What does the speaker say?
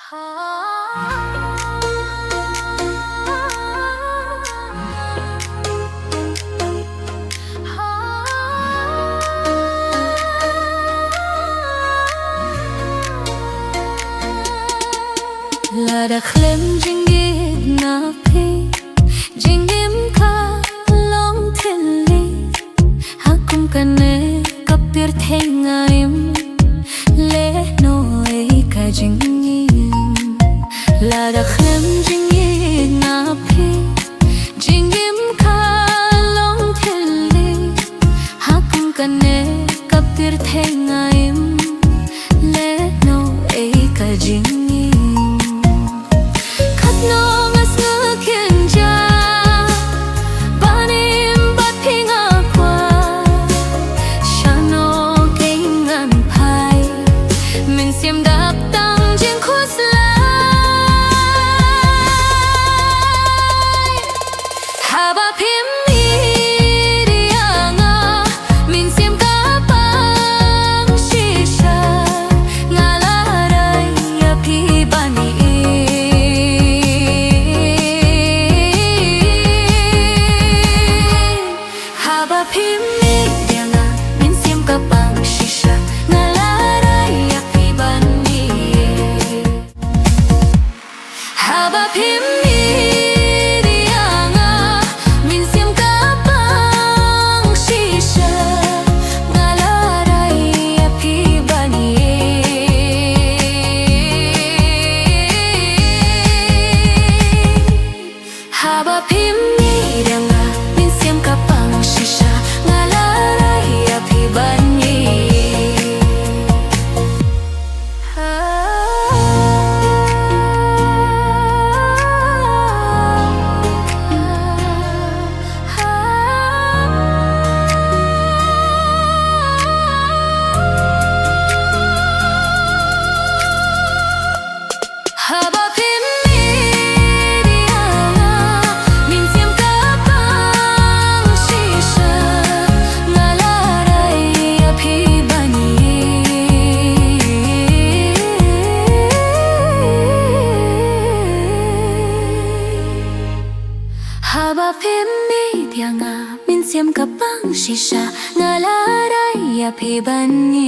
Lada khlem jingit na pi jingim ka long thili hakum kane kapir thengaim le noi ka jingim lada khlem jingit na pi jingim ka long thili hakum kane kapir thengaim le noi ka jingim Haba pimi dianga min siam kapang shisha ngaladai ya pi bani.